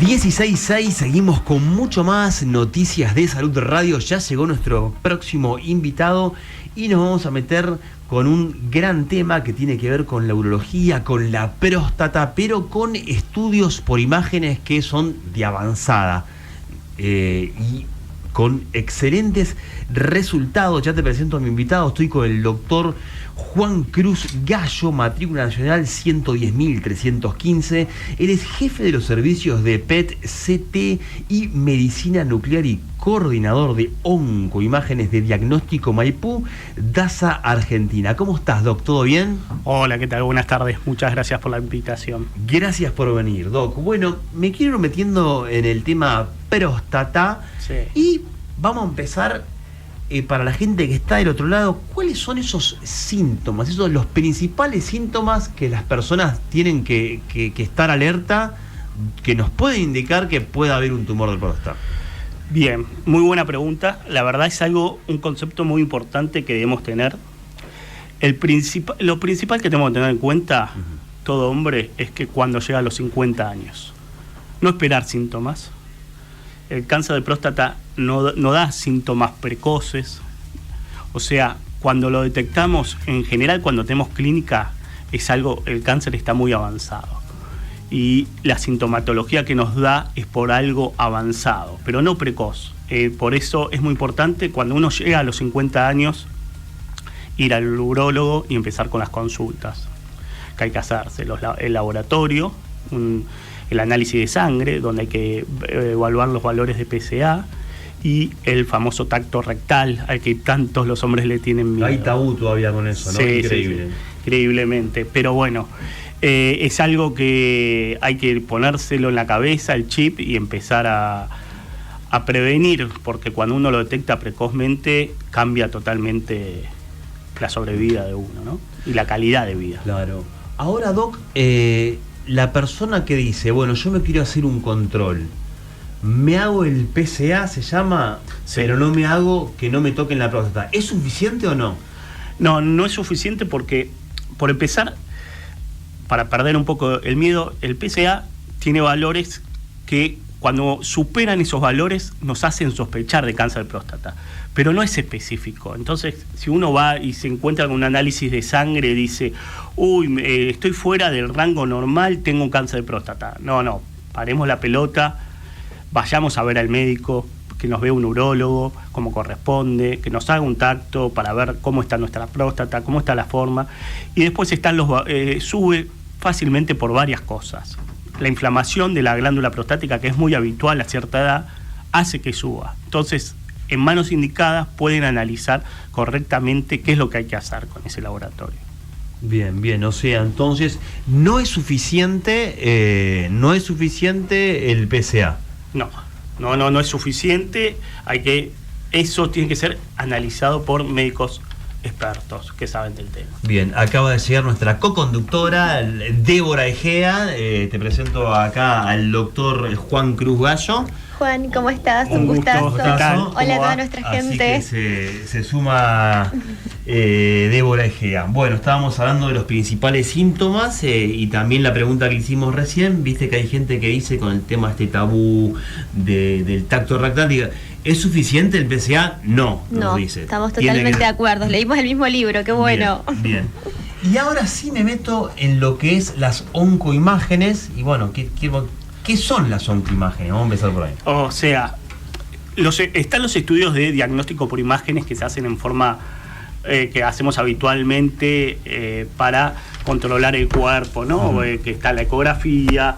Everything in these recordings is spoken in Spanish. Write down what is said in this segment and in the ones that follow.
16.6, seguimos con mucho más noticias de Salud Radio. Ya llegó nuestro próximo invitado y nos vamos a meter con un gran tema que tiene que ver con la urología, con la próstata, pero con estudios por imágenes que son de avanzada y con excelentes resultados. Ya te presento a mi invitado, estoy con el doctor Juan Cruz Gallo, matrícula nacional 110.315. Él es jefe de los servicios de PET, CT y medicina nuclear y coordinador de oncoimágenes de diagnóstico Maipú, DASA Argentina. ¿Cómo estás, Doc? ¿Todo bien? Hola, ¿qué tal? Buenas tardes. Muchas gracias por la invitación. Gracias por venir, Doc. Bueno, me quiero ir metiendo en el tema próstata. Sí. Y vamos a empezar... para la gente que está del otro lado, ¿cuáles son esos síntomas, los principales síntomas que las personas tienen que estar alerta, que nos pueden indicar que pueda haber un tumor de próstata? Bien, muy buena pregunta. La verdad es un concepto muy importante que debemos tener. Lo principal que tenemos que tener en cuenta, todo hombre, es que cuando llega a los 50 años, no esperar síntomas. El cáncer de próstata no da síntomas precoces, o sea, cuando lo detectamos, en general cuando tenemos clínica, el cáncer está muy avanzado. Y la sintomatología que nos da es por algo avanzado, pero no precoz. Por eso es muy importante cuando uno llega a los 50 años, ir al urólogo y empezar con las consultas que hay que hacerse. El laboratorio, el análisis de sangre, donde hay que evaluar los valores de PSA, y el famoso tacto rectal, al que tantos los hombres le tienen miedo. Hay tabú todavía con eso, ¿no? Sí, Increíble. sí, increíblemente. Pero bueno, es algo que hay que ponérselo en la cabeza, el chip, y empezar a prevenir, porque cuando uno lo detecta precozmente, cambia totalmente la sobrevida de uno, ¿no? Y la calidad de vida. Claro. Ahora, Doc, la persona que dice, bueno, yo me quiero hacer un control, me hago el PSA, se llama, sí, pero no me hago que no me toquen la próstata, ¿es suficiente o no? No, no es suficiente porque, por empezar, para perder un poco el miedo, el PSA tiene valores que cuando superan esos valores nos hacen sospechar de cáncer de próstata, pero no es específico. Entonces, si uno va y se encuentra con un análisis de sangre y dice, estoy fuera del rango normal, tengo un cáncer de próstata. No, paremos la pelota, vayamos a ver al médico, que nos vea un urólogo, como corresponde, que nos haga un tacto para ver cómo está nuestra próstata, cómo está la forma, y después sube fácilmente por varias cosas. La inflamación de la glándula prostática, que es muy habitual a cierta edad, hace que suba. Entonces, en manos indicadas pueden analizar correctamente qué es lo que hay que hacer con ese laboratorio. Bien, o sea, entonces no es suficiente el PSA. No es suficiente. Eso tiene que ser analizado por médicos expertos que saben del tema. Bien, acaba de llegar nuestra coconductora Débora Egea. Te presento acá al doctor Juan Cruz Gallo. Juan, ¿cómo estás? Un gustazo. Hola a toda nuestra gente. Así que se suma Débora Egea. Bueno, estábamos hablando de los principales síntomas y también la pregunta que hicimos recién. Viste que hay gente que dice con el tema tabú del tacto rectal, diga, ¿es suficiente el PSA? No, dice. Estamos totalmente de acuerdo. Leímos el mismo libro, qué bueno. Bien. Y ahora sí me meto en lo que es las oncoimágenes. Y bueno, ¿qué son las oncoimágenes? Vamos a empezar por ahí. O sea, están los estudios de diagnóstico por imágenes que se hacen en forma que hacemos habitualmente para controlar el cuerpo, ¿no? Que está la ecografía,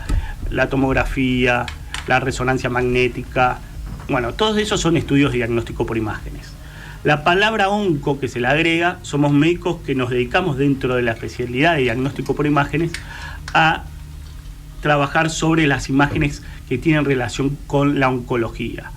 la tomografía, la resonancia magnética. Bueno, todos esos son estudios de diagnóstico por imágenes. La palabra onco que se le agrega, somos médicos que nos dedicamos dentro de la especialidad de diagnóstico por imágenes a trabajar sobre las imágenes que tienen relación con la oncología.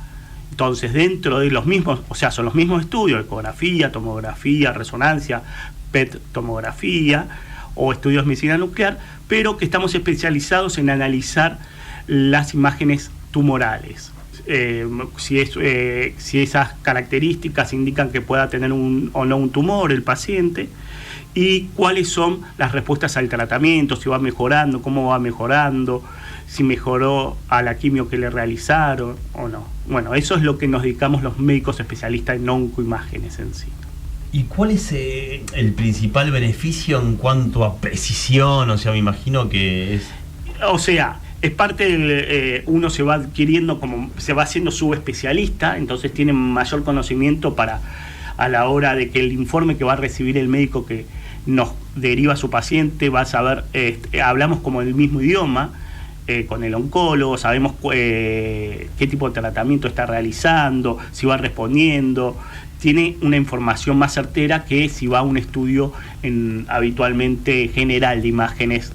Entonces, dentro de los mismos, o sea, son los mismos estudios, ecografía, tomografía, resonancia, PET tomografía o estudios de medicina nuclear, pero que estamos especializados en analizar las imágenes tumorales. Si esas características indican que pueda tener o no un tumor el paciente, y cuáles son las respuestas al tratamiento, si va mejorando, cómo va mejorando, si mejoró a la quimio que le realizaron o no. Bueno, eso es lo que nos dedicamos los médicos especialistas en oncoimágenes en sí. ¿Y cuál es el principal beneficio en cuanto a precisión? O sea, me imagino que es... O sea, es parte del... uno se va adquiriendo, como se va haciendo subespecialista, entonces tiene mayor conocimiento para a la hora de que el informe que va a recibir el médico que nos deriva a su paciente va a saber, hablamos como el mismo idioma con el oncólogo, sabemos qué tipo de tratamiento está realizando, si va respondiendo, tiene una información más certera que si va a un estudio habitualmente general de imágenes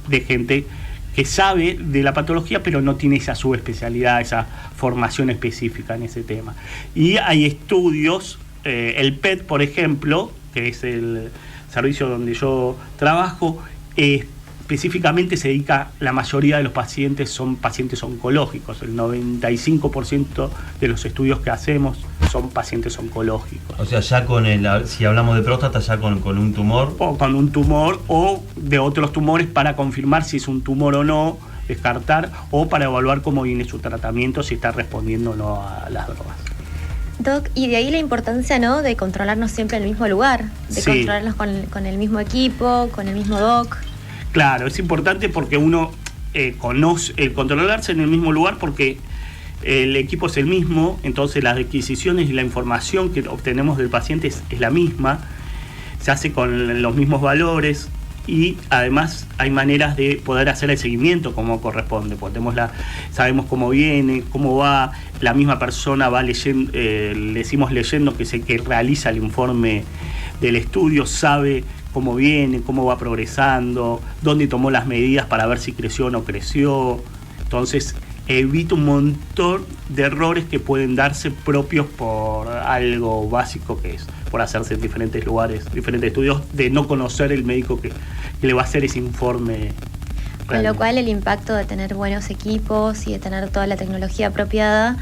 de gente que sabe de la patología pero no tiene esa subespecialidad, esa formación específica en ese tema. Y hay estudios, el PET por ejemplo, que es el servicio donde yo trabajo, específicamente se dedica, la mayoría de los pacientes son pacientes oncológicos, el 95% de los estudios que hacemos son pacientes oncológicos. O sea, ya si hablamos de próstata, ya con un tumor. O con un tumor o de otros tumores para confirmar si es un tumor o no, descartar, o para evaluar cómo viene su tratamiento, si está respondiendo o no a las drogas. Doc, y de ahí la importancia, ¿no?, de controlarnos siempre en el mismo lugar, de controlarnos con el mismo equipo, con el mismo doc. Claro, es importante porque uno conoce, controlarse en el mismo lugar porque el equipo es el mismo, entonces las adquisiciones y la información que obtenemos del paciente es la misma, se hace con los mismos valores y además hay maneras de poder hacer el seguimiento como corresponde. Sabemos cómo viene, cómo va, la misma persona va leyendo, le decimos leyendo que realiza el informe del estudio, sabe cómo viene, cómo va progresando, dónde tomó las medidas para ver si creció o no creció. Entonces evita un montón de errores que pueden darse propios por algo básico que es por hacerse en diferentes lugares, diferentes estudios, de no conocer el médico que le va a hacer ese informe. Con lo cual el impacto de tener buenos equipos y de tener toda la tecnología apropiada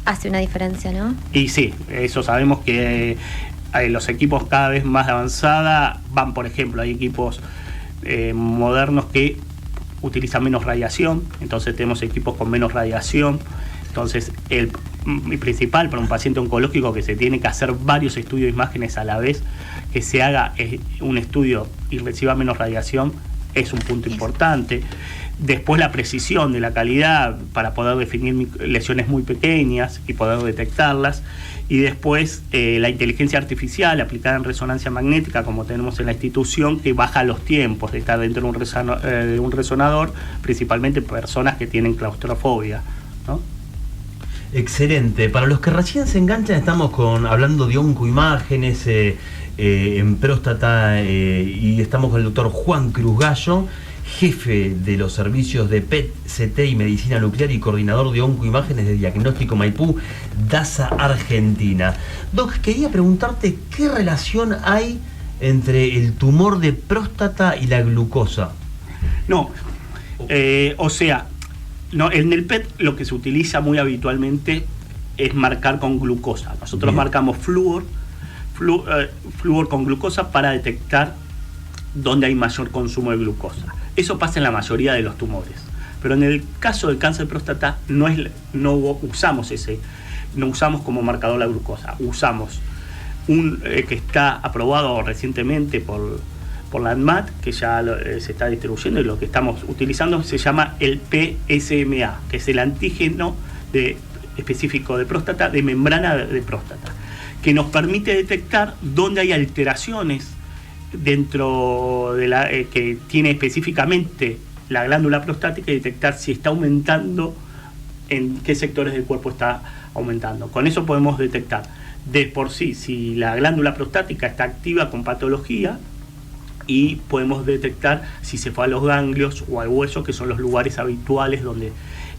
hace una diferencia, ¿no? Y sí, eso sabemos que los equipos cada vez más de avanzada van, por ejemplo, hay equipos modernos que utilizan menos radiación, entonces tenemos equipos con menos radiación. Entonces el principal para un paciente oncológico que se tiene que hacer varios estudios de imágenes a la vez, que se haga un estudio y reciba menos radiación, es un punto importante. Después la precisión de la calidad para poder definir lesiones muy pequeñas y poder detectarlas. Y después la inteligencia artificial aplicada en resonancia magnética, como tenemos en la institución, que baja los tiempos de estar dentro de un resonador, principalmente personas que tienen claustrofobia, ¿no? Excelente. Para los que recién se enganchan, estamos hablando de oncoimágenes en próstata y estamos con el doctor Juan Cruz Gallo, jefe de los servicios de PET, CT y medicina nuclear y coordinador de oncoimágenes de Diagnóstico Maipú, DASA Argentina. Doc, quería preguntarte qué relación hay entre el tumor de próstata y la glucosa. No, en el PET lo que se utiliza muy habitualmente es marcar con glucosa. Nosotros marcamos flúor con glucosa para detectar dónde hay mayor consumo de glucosa. Eso pasa en la mayoría de los tumores. Pero en el caso del cáncer de próstata no usamos como marcador la glucosa. Usamos un que está aprobado recientemente por la ANMAT, que ya se está distribuyendo, y lo que estamos utilizando se llama el PSMA, que es el antígeno específico de próstata, de membrana de próstata, que nos permite detectar dónde hay alteraciones dentro de que tiene específicamente la glándula prostática y detectar si está aumentando, en qué sectores del cuerpo está aumentando. Con eso podemos detectar de por sí si la glándula prostática está activa con patología, y podemos detectar si se fue a los ganglios o al hueso, que son los lugares habituales donde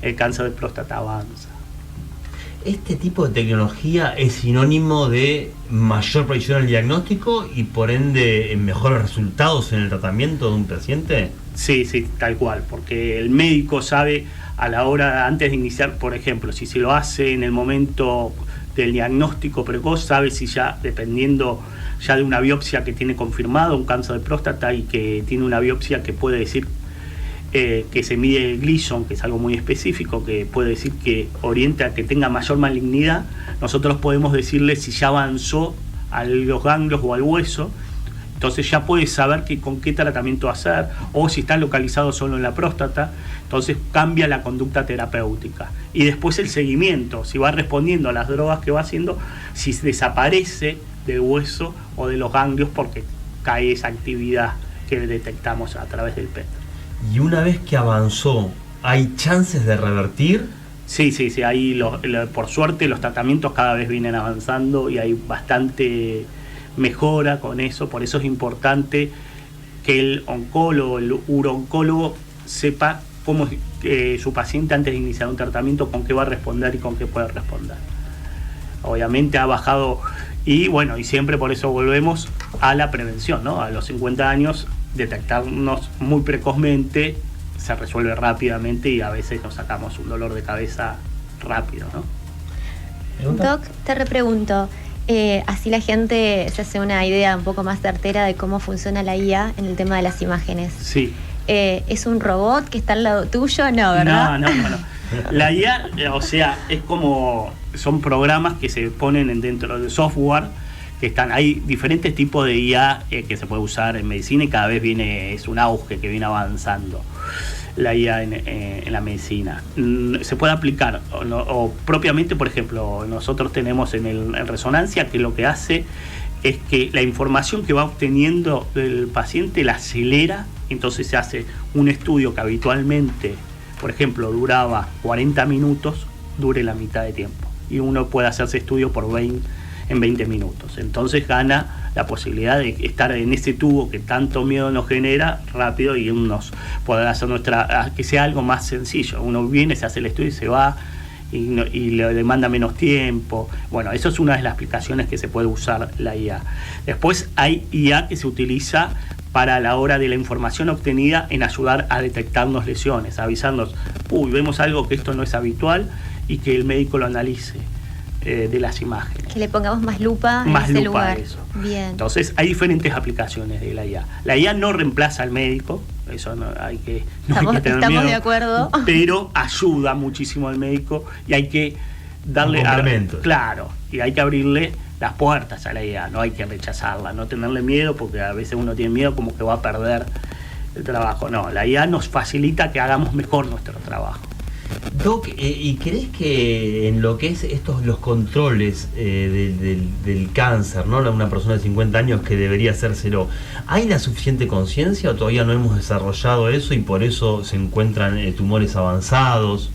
el cáncer de próstata avanza. ¿Este tipo de tecnología es sinónimo de mayor precisión en el diagnóstico y por ende mejores resultados en el tratamiento de un paciente? Sí, tal cual, porque el médico sabe a la hora, antes de iniciar, por ejemplo, si se lo hace en el momento del diagnóstico precoz, sabe si ya, dependiendo ya de una biopsia que tiene confirmado un cáncer de próstata y que tiene una biopsia que puede decir que se mide el Gleason, que es algo muy específico, que puede decir que orienta a que tenga mayor malignidad. Nosotros podemos decirle si ya avanzó a los ganglios o al hueso, entonces ya puede saber con qué tratamiento hacer, o si está localizado solo en la próstata, entonces cambia la conducta terapéutica. Y después el seguimiento, si va respondiendo a las drogas que va haciendo, si desaparece del hueso o de los ganglios porque cae esa actividad que detectamos a través del PET. Y una vez que avanzó, ¿hay chances de revertir? Sí, ahí por suerte los tratamientos cada vez vienen avanzando y hay bastante mejora con eso. Por eso es importante que el oncólogo, el urooncólogo sepa cómo su paciente antes de iniciar un tratamiento, con qué va a responder y con qué puede responder. Obviamente ha bajado y bueno, y siempre por eso volvemos a la prevención, ¿no? A los 50 años detectarnos muy precozmente se resuelve rápidamente y a veces nos sacamos un dolor de cabeza rápido, ¿no? Doc, te repregunto, así la gente se hace una idea un poco más certera de cómo funciona la IA en el tema de las imágenes. Sí. ¿Es un robot que está al lado tuyo? No, ¿verdad? No. La IA, o sea, es como, son programas que se ponen dentro del software, que están, hay diferentes tipos de IA que se puede usar en medicina y cada vez es un auge que viene avanzando la IA en la medicina. Se puede aplicar o propiamente, por ejemplo, nosotros tenemos en resonancia, que lo que hace es que la información que va obteniendo del paciente la acelera, entonces se hace un estudio que habitualmente, por ejemplo, duraba 40 minutos, dure la mitad de tiempo, y uno puede hacerse estudio en 20 minutos. Entonces gana la posibilidad de estar en ese tubo que tanto miedo nos genera rápido y unos poder hacer que sea algo más sencillo. Uno viene, se hace el estudio y se va y le demanda menos tiempo. Bueno, eso es una de las aplicaciones que se puede usar la IA. Después hay IA que se utiliza para la hora de la información obtenida en ayudar a detectarnos lesiones, avisarnos, vemos algo que esto no es habitual y que el médico lo analice. De las imágenes. Que le pongamos más lupa en ese lugar. Eso. Bien. Entonces hay diferentes aplicaciones de la IA. La IA no reemplaza al médico, eso no hay que tener estamos miedo, de acuerdo. pero ayuda muchísimo al médico y hay que darle claro, y hay que abrirle las puertas a la IA, no hay que rechazarla, no tenerle miedo, porque a veces uno tiene miedo como que va a perder el trabajo. No, la IA nos facilita que hagamos mejor nuestro trabajo. Doc, ¿y crees que en lo que es los controles del cáncer, ¿no? Una persona de 50 años que debería hacérselo, ¿hay la suficiente conciencia o todavía no hemos desarrollado eso y por eso se encuentran tumores avanzados?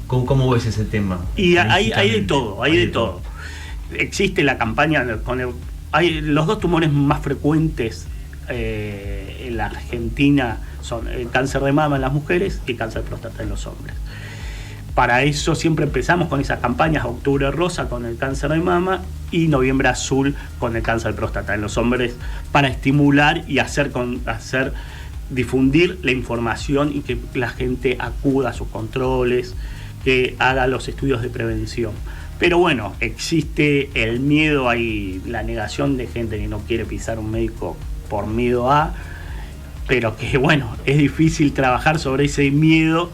¿Cómo ves ese tema? Y hay de todo, hay de todo. Existe la campaña hay los dos tumores más frecuentes en la Argentina son el cáncer de mama en las mujeres y cáncer de próstata en los hombres. Para eso siempre empezamos con esas campañas, octubre rosa con el cáncer de mama y noviembre azul con el cáncer de próstata en los hombres, para estimular y difundir la información y que la gente acuda a sus controles, que haga los estudios de prevención. Pero bueno, existe el miedo, hay la negación de gente que no quiere pisar un médico por miedo pero que bueno, es difícil trabajar sobre ese miedo,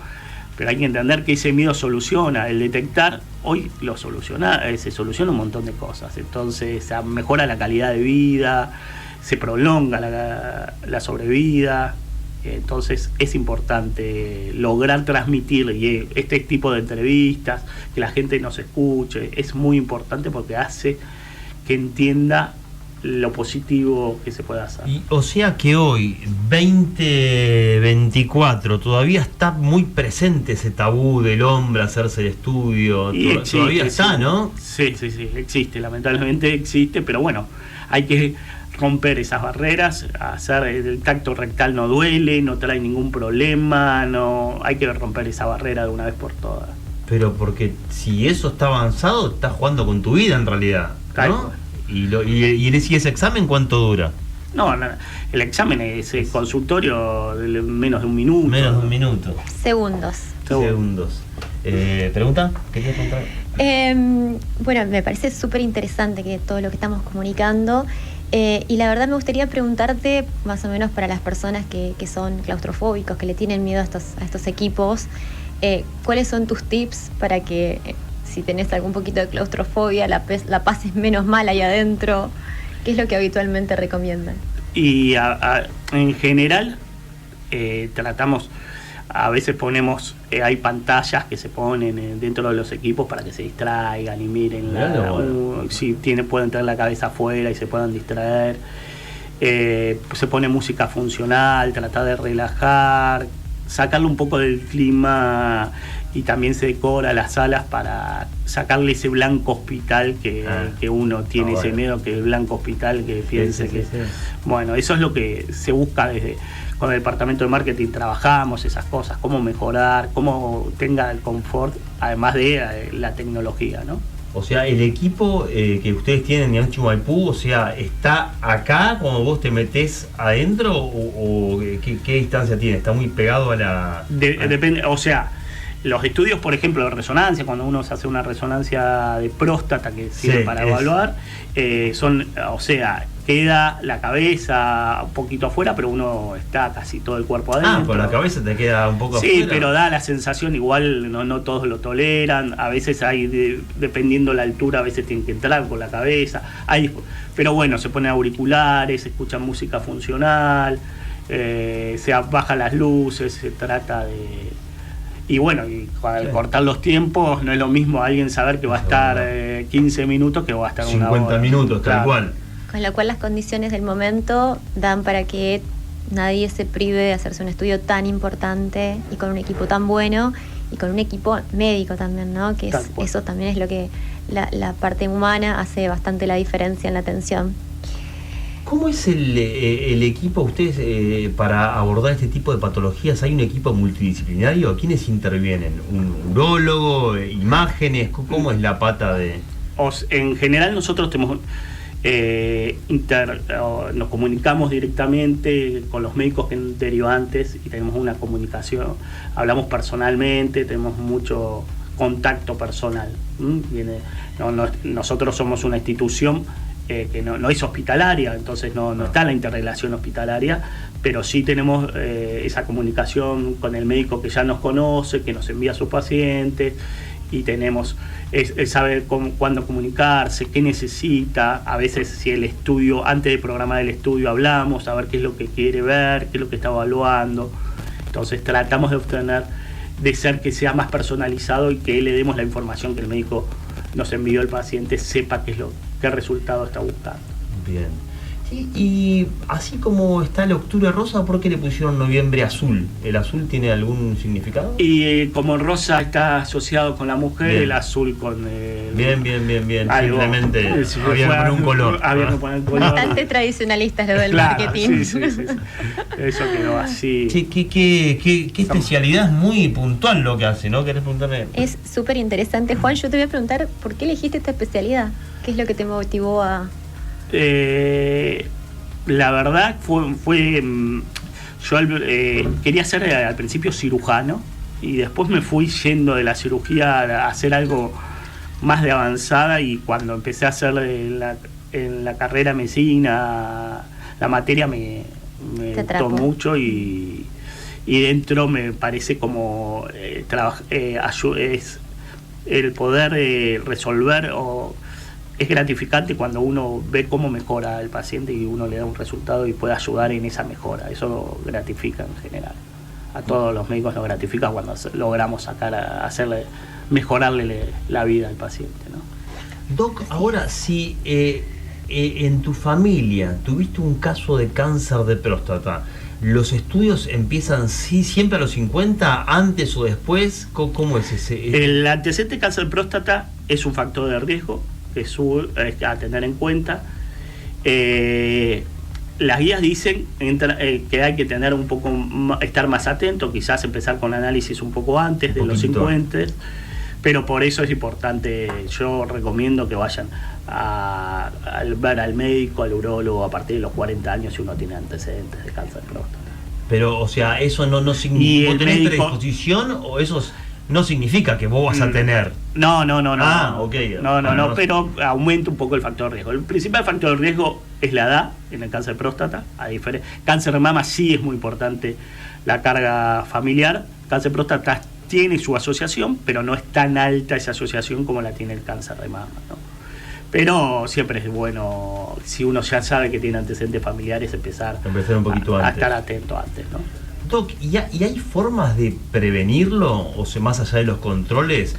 pero hay que entender que ese miedo soluciona, el detectar hoy se soluciona un montón de cosas, entonces mejora la calidad de vida, se prolonga la sobrevida, entonces es importante lograr transmitir este tipo de entrevistas, que la gente nos escuche, es muy importante porque hace que entienda lo positivo que se puede hacer. O sea que hoy, 2024, todavía está muy presente ese tabú del hombre hacerse el estudio. Todavía está, ¿no? Sí, existe, lamentablemente existe, pero bueno, hay que romper esas barreras, hacer el tacto rectal no duele, no trae ningún problema, hay que romper esa barrera de una vez por todas. Pero porque si eso está avanzado, estás jugando con tu vida en realidad, ¿no? ¿Y ese examen cuánto dura? No, el examen es el consultorio de menos de un minuto. Menos de un minuto. Segundos. ¿Pregunta? ¿Querías preguntar? Bueno, me parece súper interesante que todo lo que estamos comunicando. Y la verdad me gustaría preguntarte, más o menos para las personas que son claustrofóbicos, que le tienen miedo a estos equipos, ¿cuáles son tus tips para que si tenés algún poquito de claustrofobia la pases menos mal ahí adentro? ¿Qué es lo que habitualmente recomiendan? Y en general tratamos, a veces ponemos, hay pantallas que se ponen dentro de los equipos para que se distraigan y miren si pueden tener la cabeza afuera y se puedan distraer. Se pone música funcional, tratar de relajar, sacarle un poco del clima, y también se decora las salas para sacarle ese blanco hospital que uno tiene, ese miedo, que el blanco hospital, que piense que... Bueno, eso es lo que se busca con el departamento de marketing, trabajamos esas cosas, cómo mejorar, cómo tenga el confort, además de la tecnología, ¿no? O sea, el equipo que ustedes tienen en Ancho Maipú, o sea, ¿está acá cuando vos te metés adentro o qué distancia tiene? ¿Está muy pegado a la...? Depende, o sea, los estudios, por ejemplo, de resonancia, cuando uno se hace una resonancia de próstata que sirve para evaluar, queda la cabeza un poquito afuera, pero uno está casi todo el cuerpo adentro. Pero la cabeza te queda un poco afuera. Sí, pero da la sensación, igual no todos lo toleran, a veces hay, dependiendo la altura, a veces tienen que entrar con la cabeza, pero bueno, se ponen auriculares, se escucha música funcional, se bajan las luces, se trata de... Y bueno, y al cortar los tiempos, no es lo mismo alguien saber que va a estar 15 minutos que va a estar 50 una hora. minutos, tal cual. Con lo cual las condiciones del momento dan para que nadie se prive de hacerse un estudio tan importante y con un equipo tan bueno y con un equipo médico también, ¿no? Que eso también es lo que la parte humana hace bastante la diferencia en la atención. ¿Cómo es el equipo ustedes para abordar este tipo de patologías? ¿Hay un equipo multidisciplinario? ¿Quiénes intervienen? ¿Un urólogo? ¿Imágenes? ¿Cómo es la pata de...? En general nosotros tenemos... nos comunicamos directamente con los médicos derivantes y tenemos una comunicación, hablamos personalmente, tenemos mucho contacto personal. Nosotros somos una institución que no es hospitalaria, entonces no está la interrelación hospitalaria, pero sí tenemos esa comunicación con el médico que ya nos conoce, que nos envía a sus pacientes, y tenemos saber cuándo comunicarse, qué necesita. A veces, si el estudio, antes de programar el estudio, hablamos a ver qué es lo que quiere ver, qué es lo que está evaluando. Entonces tratamos de ser que sea más personalizado y que le demos la información que el médico nos envió al paciente, sepa qué resultado está buscando. Bien. Sí, y así como está la octubre rosa, ¿por qué le pusieron noviembre azul? ¿El azul tiene algún significado? Y como el rosa está asociado con la mujer, bien, el azul con el... Bien. Simplemente había que poner un color. Bastante tradicionalistas lo del marketing. Sí. Eso quedó así. Sí, qué especialidad, es muy puntual lo que hace, ¿no? ¿Querés preguntarme? Es súper interesante. Juan, yo te voy a preguntar, ¿por qué elegiste esta especialidad? ¿Qué es lo que te motivó a...? La verdad fue yo quería ser al principio cirujano y después me fui yendo de la cirugía a hacer algo más de avanzada, y cuando empecé a hacer en la carrera de medicina, la materia me gustó mucho, y dentro me parece como es el poder resolver, es gratificante cuando uno ve cómo mejora el paciente y uno le da un resultado y puede ayudar en esa mejora. Eso gratifica en general. A todos los médicos nos gratifica cuando logramos mejorarle la vida al paciente, ¿no? Doc, ahora, si en tu familia tuviste un caso de cáncer de próstata, ¿los estudios empiezan siempre a los 50, antes o después? ¿Cómo es ese? El antecedente de cáncer de próstata es un factor de riesgo a tener en cuenta. Las guías dicen que hay que tener estar más atento, quizás empezar con análisis un poco antes de los 50, pero por eso es importante. Yo recomiendo que vayan a ver al médico, al urólogo a partir de los 40 años si uno tiene antecedentes de cáncer de próstata. Pero, o sea, eso no significa que tenés predisposición, o eso no significa que vos vas a tener. No. Ah, ok. No, pero aumenta un poco el factor de riesgo. El principal factor de riesgo es la edad en el cáncer de próstata. Cáncer de mama sí es muy importante la carga familiar. Cáncer de próstata tiene su asociación, pero no es tan alta esa asociación como la tiene el cáncer de mama, ¿no? Pero siempre es bueno, si uno ya sabe que tiene antecedentes familiares, empezar un poquito a antes. estar atento antes, ¿no? Doc, ¿y hay formas de prevenirlo? O sea, más allá de los controles,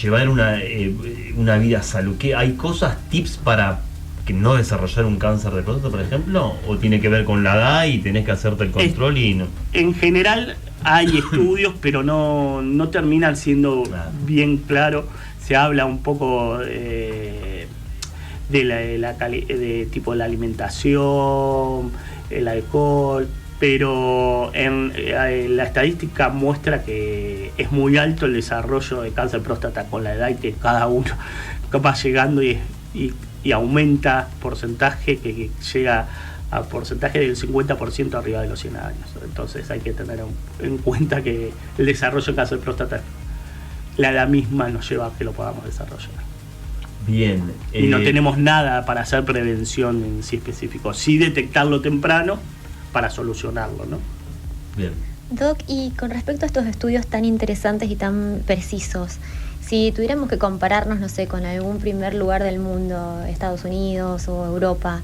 llevar una vida saludable. ¿Hay cosas, tips para que no desarrollar un cáncer de próstata, por ejemplo? ¿O tiene que ver con la edad y tenés que hacerte el control y no? En general hay estudios, pero no terminan siendo bien claro. Se habla un poco de tipo de la alimentación, el alcohol, pero la estadística muestra que es muy alto el desarrollo de cáncer de próstata con la edad y que cada uno va llegando y aumenta porcentaje que llega a porcentaje del 50% arriba de los 100 años. Entonces hay que tener en cuenta que el desarrollo de cáncer de próstata, la edad misma nos lleva a que lo podamos desarrollar. Bien. Y no tenemos nada para hacer prevención en sí específico, sí detectarlo temprano para solucionarlo, ¿no? Bien. Doc, y con respecto a estos estudios tan interesantes y tan precisos, si tuviéramos que compararnos, no sé, con algún primer lugar del mundo, Estados Unidos o Europa,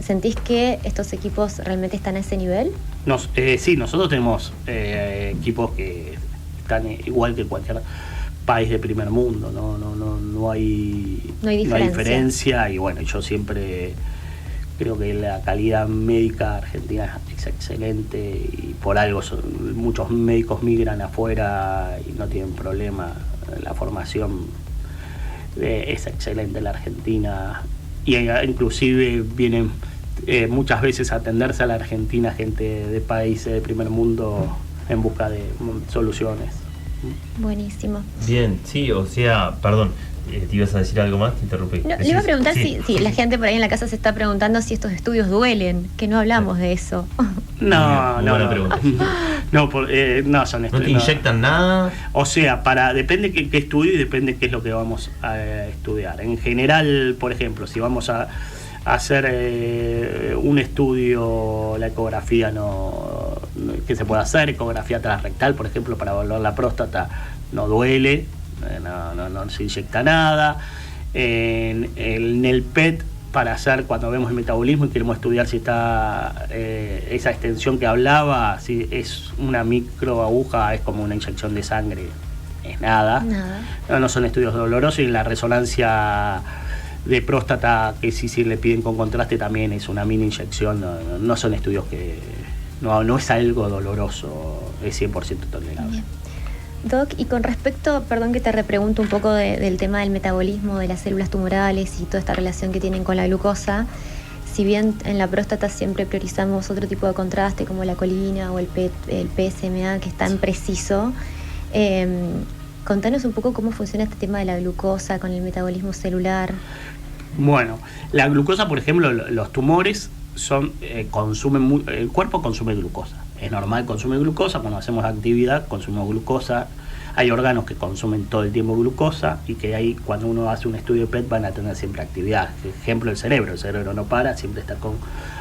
¿sentís que estos equipos realmente están a ese nivel? Sí, nosotros tenemos equipos que están igual que cualquier país de primer mundo, no hay diferencia. Y bueno, yo siempre creo que la calidad médica argentina es excelente y por algo muchos médicos migran afuera y no tienen problema. La formación es excelente en la Argentina y inclusive vienen muchas veces a atenderse a la Argentina gente de países de primer mundo en busca de soluciones. Buenísimo. Bien, sí, o sea, perdón, ¿te ibas a decir algo más? Te interrumpí. No, le iba a preguntar si la gente por ahí en la casa se está preguntando si estos estudios duelen, que no hablamos de eso. No, pregunta. No, son estudios. ¿No te inyectan nada? O sea, depende qué estudio y depende qué es lo que vamos a estudiar. En general, por ejemplo, si vamos a hacer un estudio, la ecografía que se puede hacer, ecografía transrectal, por ejemplo, para evaluar la próstata, no duele, no se inyecta nada. En el PET, para hacer cuando vemos el metabolismo y queremos estudiar si está esa extensión que hablaba, si es una microaguja, es como una inyección de sangre, es nada. No son estudios dolorosos. Y en la resonancia de próstata, que sí le piden con contraste, también es una mini inyección, no son estudios que no es algo doloroso, es 100% tolerable. Bien. Doc, y con respecto, perdón que te repregunto un poco del tema del metabolismo de las células tumorales y toda esta relación que tienen con la glucosa, si bien en la próstata siempre priorizamos otro tipo de contraste como la colina o el PSMA, que es tan preciso, contanos un poco cómo funciona este tema de la glucosa con el metabolismo celular. Bueno, la glucosa, por ejemplo, los tumores consumen el cuerpo consume glucosa. Es normal consumir glucosa, cuando hacemos actividad consumimos glucosa. Hay órganos que consumen todo el tiempo glucosa y que ahí cuando uno hace un estudio PET van a tener siempre actividad. Por ejemplo, el cerebro no para, siempre está con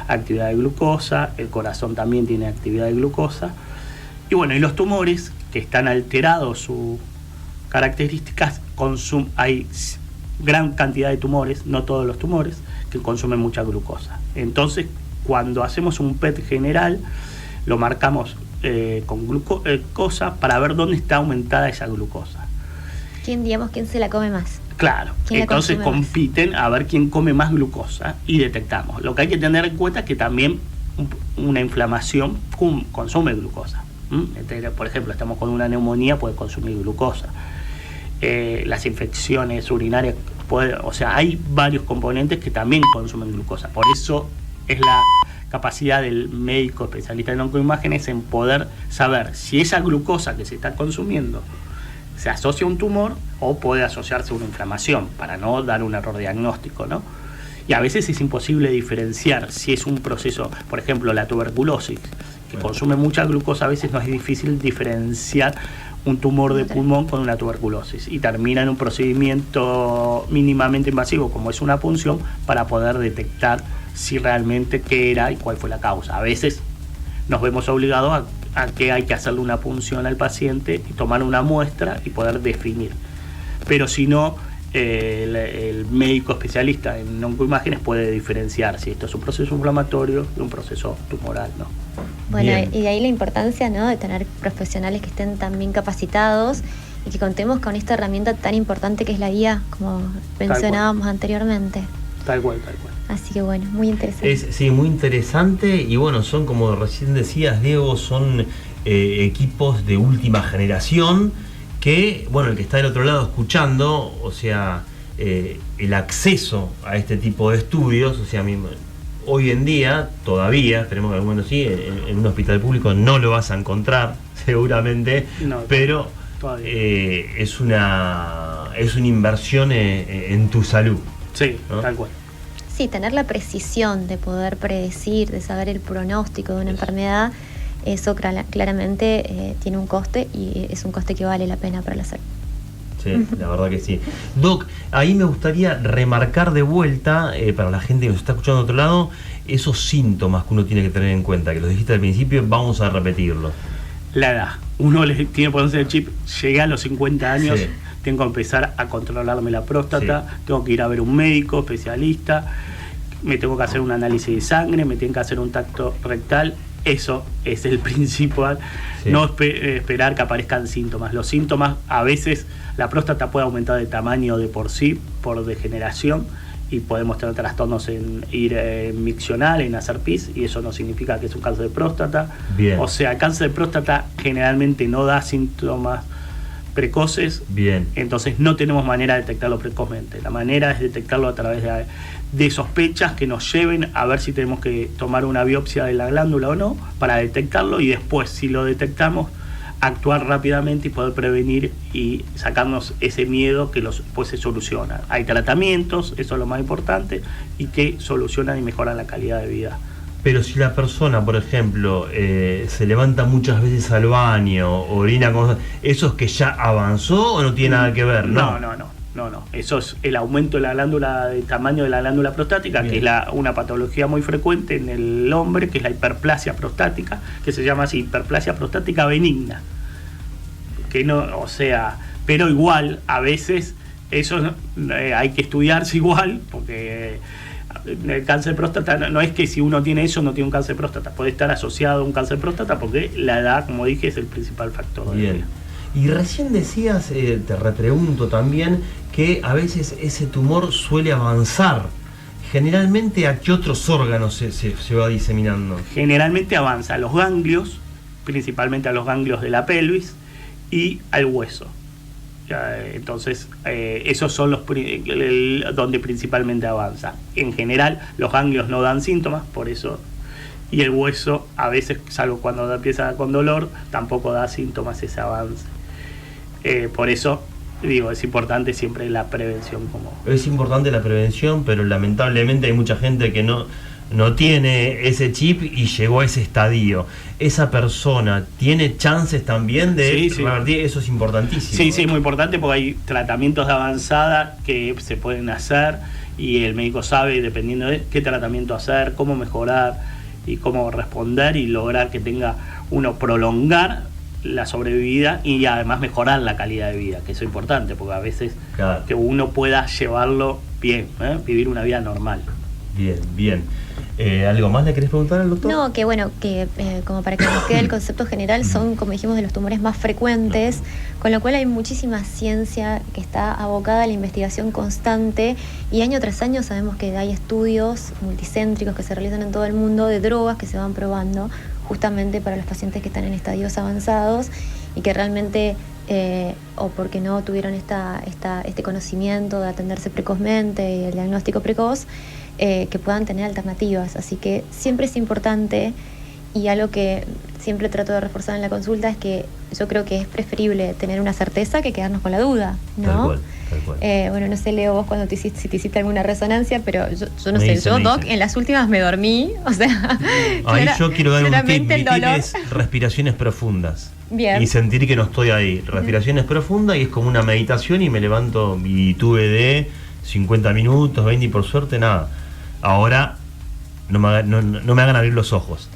actividad de glucosa, el corazón también tiene actividad de glucosa. Y bueno, y los tumores que están alterados sus características, hay gran cantidad de tumores, no todos los tumores, que consumen mucha glucosa. Entonces, cuando hacemos un PET general, lo marcamos con glucosa para ver dónde está aumentada esa glucosa. ¿Quién se la come más? Claro, entonces compiten a ver quién come más glucosa y detectamos. Lo que hay que tener en cuenta es que también una inflamación consume glucosa. Entonces, por ejemplo, estamos con una neumonía, puede consumir glucosa. Las infecciones urinarias, hay varios componentes que también consumen glucosa. Por eso es la capacidad del médico especialista en oncoimágenes en poder saber si esa glucosa que se está consumiendo se asocia a un tumor o puede asociarse a una inflamación, para no dar un error diagnóstico, ¿no? Y a veces es imposible diferenciar si es un proceso, por ejemplo, la tuberculosis, que consume mucha glucosa, a veces no es difícil diferenciar un tumor de pulmón con una tuberculosis y termina en un procedimiento mínimamente invasivo como es una punción para poder detectar si realmente qué era y cuál fue la causa. A veces nos vemos obligados a que hay que hacerle una punción al paciente y tomar una muestra y poder definir. Pero si no, el médico especialista en oncoimágenes puede diferenciar si esto es un proceso inflamatorio de un proceso tumoral, ¿no? Bueno, Bien. y de ahí la importancia, ¿no?, de tener profesionales que estén tan bien capacitados y que contemos con esta herramienta tan importante que es la guía, como mencionábamos anteriormente. Tal cual, tal cual. Así que bueno, muy interesante. Sí, muy interesante. Y bueno, son, como recién decías, Diego, son equipos de última generación que, bueno, el que está del otro lado escuchando, o sea, el acceso a este tipo de estudios, o sea, hoy en día, todavía, esperemos que algún momento sí, en un hospital público no lo vas a encontrar, seguramente, No, pero es una inversión en tu salud. Sí, ¿no? tal cual. Sí, tener la precisión de poder predecir, de saber el pronóstico de una enfermedad, eso claramente tiene un coste y es un coste que vale la pena para la salud. Sí, la verdad que sí. Doc, ahí me gustaría remarcar de vuelta, para la gente que nos está escuchando de otro lado, esos síntomas que uno tiene que tener en cuenta, que los dijiste al principio, vamos a repetirlo. La edad. Uno tiene que ponerse el chip, llegué a los 50 años, Sí. tengo que empezar a controlarme la próstata, tengo que ir a ver un médico especialista, me tengo que hacer un análisis de sangre, me tienen que hacer un tacto rectal. Eso es el principal, Sí. no esperar que aparezcan síntomas. Los síntomas, a veces la próstata puede aumentar de tamaño de por sí, por degeneración, y podemos tener trastornos en ir miccional, en hacer pis, y eso no significa que es un cáncer de próstata. Bien. O sea, el cáncer de próstata generalmente no da síntomas precoces, Bien. entonces no tenemos manera de detectarlo precozmente. La manera es detectarlo a través de sospechas que nos lleven a ver si tenemos que tomar una biopsia de la glándula o no para detectarlo, y después, si lo detectamos, actuar rápidamente y poder prevenir y sacarnos ese miedo que pues se soluciona. Hay tratamientos, eso es lo más importante, y que solucionan y mejoran la calidad de vida. Pero si la persona, por ejemplo, se levanta muchas veces al baño, orina, ¿eso es que ya avanzó o no tiene nada que ver? No. Eso es el aumento de la glándula, del tamaño de la glándula prostática. Bien. Que es una patología muy frecuente en el hombre, que es la hiperplasia prostática, que se llama así, hiperplasia prostática benigna. Que no, o sea, pero igual, a veces, eso hay que estudiarse igual, porque el cáncer de próstata no es que si uno tiene eso no tiene un cáncer de próstata, puede estar asociado a un cáncer de próstata, porque la edad, como dije, es el principal factor. Bien. Y recién decías, te repregunto también, que a veces ese tumor suele avanzar. Generalmente, ¿a qué otros órganos se va diseminando? Generalmente avanza a los ganglios, principalmente a los ganglios de la pelvis y al hueso. Entonces, esos son los donde principalmente avanza. En general, los ganglios no dan síntomas, por eso, y el hueso, a veces, salvo cuando empieza con dolor, tampoco da síntomas ese avance. Por eso, digo, es importante siempre la prevención. Es importante la prevención, pero lamentablemente hay mucha gente que no tiene ese chip y llegó a ese estadio. ¿Esa persona tiene chances también de revertir? Eso es importantísimo. Sí, muy importante, porque hay tratamientos de avanzada que se pueden hacer y el médico sabe, dependiendo de qué tratamiento hacer, cómo mejorar y cómo responder y lograr que tenga prolongar la sobrevida y además mejorar la calidad de vida, que eso es importante, porque a veces que uno pueda llevarlo bien, vivir una vida normal. Bien. ¿Algo más le querés preguntar al doctor? No, que bueno, que como para que nos quede el concepto general, son, como dijimos, de los tumores más frecuentes, con lo cual hay muchísima ciencia que está abocada a la investigación constante, y año tras año sabemos que hay estudios multicéntricos que se realizan en todo el mundo de drogas que se van probando justamente para los pacientes que están en estadios avanzados y que realmente o porque no tuvieron este conocimiento de atenderse precozmente y el diagnóstico precoz, que puedan tener alternativas. Así que siempre es importante, y algo que siempre trato de reforzar en la consulta es que yo creo que es preferible tener una certeza que quedarnos con la duda, ¿no? Tal cual. Tal cual. Bueno, no sé, Leo, vos cuando si te hiciste alguna resonancia, pero yo no Me sé, hice, yo, Doc, en las últimas me dormí, o sea... Ahí yo quiero dar un tip. claramente Mi el tip dolor. es respiraciones profundas. Bien. Y sentir que no estoy ahí. Respiraciones profundas y es como una meditación y me levanto y tuve de 50 minutos, 20 y por suerte nada. Ahora no me hagan abrir los ojos.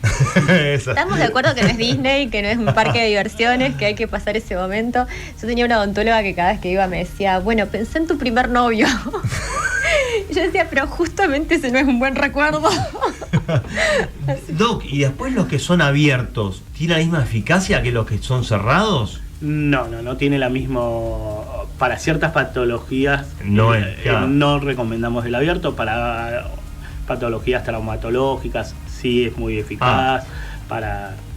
Estamos de acuerdo que no es Disney, que no es un parque de diversiones, que hay que pasar ese momento. Yo tenía una odontóloga que cada vez que iba me decía, bueno, pensé en tu primer novio. Y yo decía, pero justamente ese no es un buen recuerdo. Doc, ¿y después los que son abiertos tienen la misma eficacia que los que son cerrados? No tiene la misma. Para ciertas patologías No es, claro. no recomendamos el abierto. Para patologías traumatológicas sí es muy eficaz.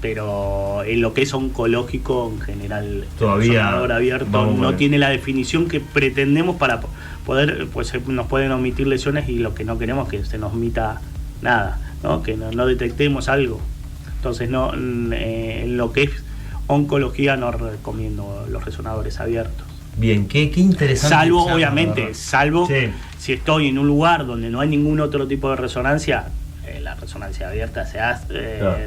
Pero en lo que es oncológico en general Todavía el sonador abierto no ver. tiene la definición que pretendemos para poder, pues nos pueden omitir lesiones y lo que no queremos es que se nos omita nada, ¿no? Que no detectemos algo. Entonces en lo que es oncología no recomiendo los resonadores abiertos. Bien, qué interesante. Salvo, charla, obviamente, sí. si estoy en un lugar donde no hay ningún otro tipo de resonancia, la resonancia abierta se hace, Claro.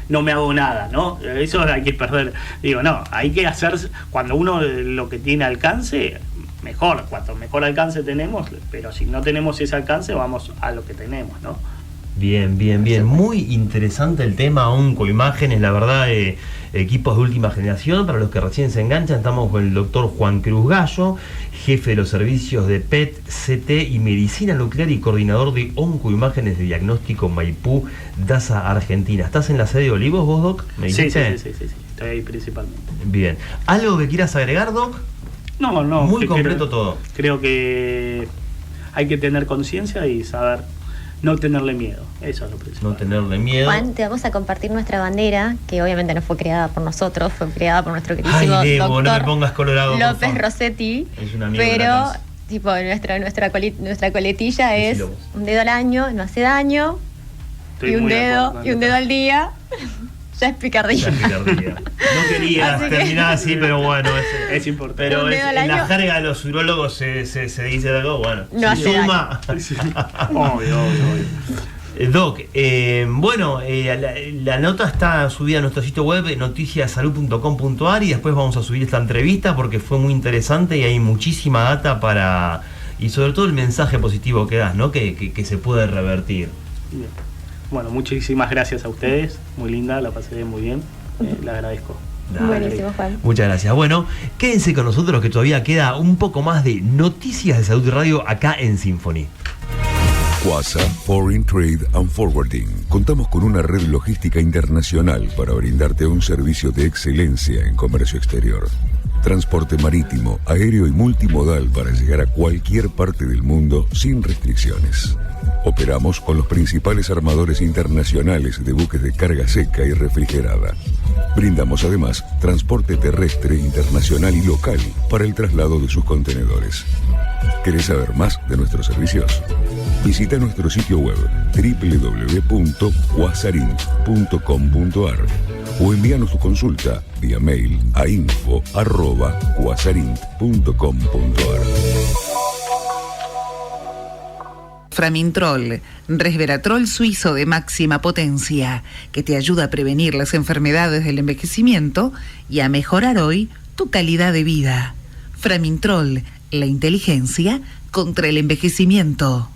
no me hago nada, ¿no? Eso hay que perder. Digo, no, hay que hacer, cuando uno lo que tiene alcance, mejor, cuanto mejor alcance tenemos, pero si no tenemos ese alcance, vamos a lo que tenemos, ¿no? Bien. Muy interesante el tema, oncoimágenes, la verdad, equipos de última generación. Para los que recién se enganchan, estamos con el doctor Juan Cruz Gallo, jefe de los servicios de PET, CT y medicina nuclear y coordinador de oncoimágenes de diagnóstico Maipú, DASA Argentina. ¿Estás en la sede de Olivos vos, Doc? ¿Me Sí, dijiste? sí, estoy ahí principalmente. Bien. ¿Algo que quieras agregar, Doc? No. Muy completo todo. Creo que hay que tener conciencia y saber no tenerle miedo. Eso es lo principal. No tenerle miedo. Juan, te vamos a compartir nuestra bandera, que obviamente no fue creada por nosotros, fue creada por nuestro queridísimo Ay, Debo, doctor no me pongas colorado, por López favor. Rossetti. Es un amigo de la Pero, casa. tipo, nuestra coletilla es Decilo vos. un dedo al año, no hace daño, Estoy y un muy de dedo acuerdo, al día, ya es picardía. Ya es picardía. No quería Así que- terminar así, pero bueno, Es importante. pero Un dedo al en la año. jerga de los urólogos se dice algo, bueno, No si hace suma. Obvio. Doc, la nota está subida a nuestro sitio web noticiasalud.com.ar y después vamos a subir esta entrevista porque fue muy interesante y hay muchísima data y sobre todo el mensaje positivo que das, ¿no? Que se puede revertir. Bien. Bueno, muchísimas gracias a ustedes. Muy linda, la pasé muy bien. Le agradezco. Dale. Buenísimo, Juan. Muchas gracias. Bueno, quédense con nosotros que todavía queda un poco más de Noticias de Salud Radio acá en Symphony. Quasa Foreign Trade and Forwarding. Contamos con una red logística internacional para brindarte un servicio de excelencia en comercio exterior. Transporte marítimo, aéreo y multimodal para llegar a cualquier parte del mundo sin restricciones. Operamos con los principales armadores internacionales de buques de carga seca y refrigerada. Brindamos además transporte terrestre, internacional y local para el traslado de sus contenedores. ¿Querés saber más de nuestros servicios? Visita nuestro sitio web www.quasarint.com.ar o envíanos tu consulta vía mail a info@quasarint.com.ar. Framintrol, resveratrol suizo de máxima potencia, que te ayuda a prevenir las enfermedades del envejecimiento y a mejorar hoy tu calidad de vida. Framintrol, la inteligencia contra el envejecimiento.